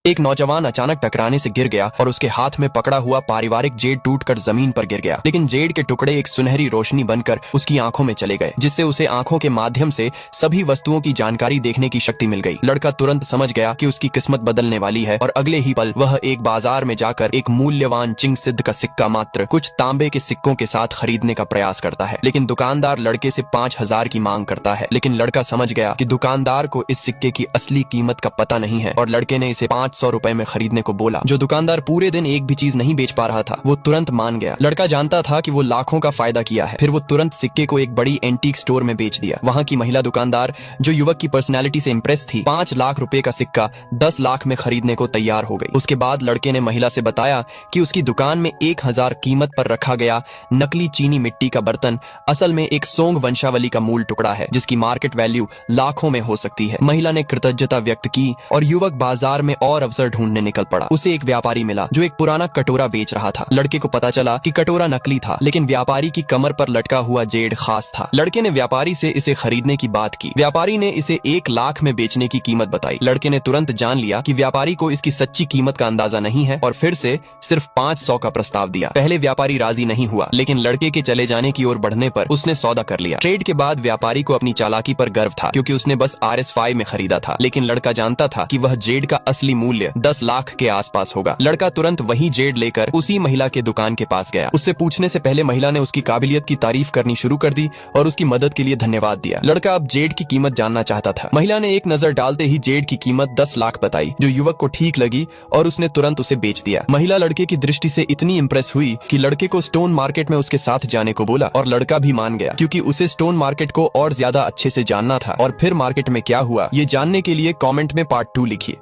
एक नौजवान अचानक टकराने से गिर गया और उसके हाथ में पकड़ा हुआ पारिवारिक जेड टूटकर जमीन पर गिर गया। लेकिन जेड के टुकड़े एक सुनहरी रोशनी बनकर उसकी आंखों में चले गए, जिससे उसे आंखों के माध्यम से सभी वस्तुओं की जानकारी देखने की शक्ति मिल गई। लड़का तुरंत समझ गया कि उसकी किस्मत बदलने वाली है और अगले ही पल वह एक बाजार में जाकर एक मूल्यवान चिंग सिद्ध का सिक्का मात्र कुछ तांबे के सिक्कों के साथ खरीदने का प्रयास करता है। लेकिन दुकानदार लड़के से 5,000 की मांग करता है। लेकिन लड़का समझ गया कि दुकानदार को इस सिक्के की असली कीमत का पता नहीं है और लड़के ने इसे 500 रुपए में खरीदने को बोला। जो दुकानदार पूरे दिन एक भी चीज नहीं बेच पा रहा था, वो तुरंत मान गया। लड़का जानता था कि वो लाखों का फायदा किया है। फिर वो तुरंत सिक्के को एक बड़ी एंटीक स्टोर में बेच दिया। वहां की महिला दुकानदार, जो युवक की पर्सनैलिटी से इंप्रेस थी, 5 लाख रुपए का सिक्का 10 लाख में खरीदने को तैयार हो गई। उसके बाद लड़के ने महिला से बताया कि उसकी दुकान में 1000 कीमत पर रखा गया नकली चीनी मिट्टी का बर्तन असल में एक सोंग वंशावली का मूल टुकड़ा है, जिसकी मार्केट वैल्यू लाखों में हो सकती है। महिला ने कृतज्ञता व्यक्त की और युवक बाजार में और अवसर ढूंढने निकल पड़ा। उसे एक व्यापारी मिला जो एक पुराना कटोरा बेच रहा था। लड़के को पता चला कि कटोरा नकली था, लेकिन व्यापारी की कमर पर लटका हुआ जेड खास था। लड़के ने व्यापारी से इसे खरीदने की बात की। व्यापारी ने इसे 1 लाख में बेचने की कीमत बताई। लड़के ने तुरंत जान लिया कि व्यापारी को इसकी सच्ची कीमत का अंदाजा नहीं है और फिर से सिर्फ 500 का प्रस्ताव दिया। पहले व्यापारी राजी नहीं हुआ, लेकिन लड़के के चले जाने की ओर बढ़ने पर उसने सौदा कर लिया। ट्रेड के बाद व्यापारी को अपनी चालाकी पर गर्व था, क्योंकि उसने बस RS5 में खरीदा था। लेकिन लड़का जानता था कि वह जेड का असली मूल्य 10 लाख के आसपास होगा। लड़का तुरंत वही जेड लेकर उसी महिला के दुकान के पास गया। उससे पूछने से पहले महिला ने उसकी काबिलियत की तारीफ करनी शुरू कर दी और उसकी मदद के लिए धन्यवाद दिया। लड़का अब जेड की कीमत जानना चाहता था। महिला ने एक नजर डालते ही जेड की कीमत 10 लाख बताई, जो युवक को ठीक लगी और उसने तुरंत उसे बेच दिया। महिला लड़के की दृष्टि से इतनी इंप्रेस हुई कि लड़के को स्टोन मार्केट में उसके साथ जाने को बोला और लड़का भी मान गया, क्योंकि उसे स्टोन मार्केट को और ज्यादा अच्छे से जानना था। और फिर मार्केट में क्या हुआ, ये जानने के लिए कमेंट में पार्ट 2 लिखिए।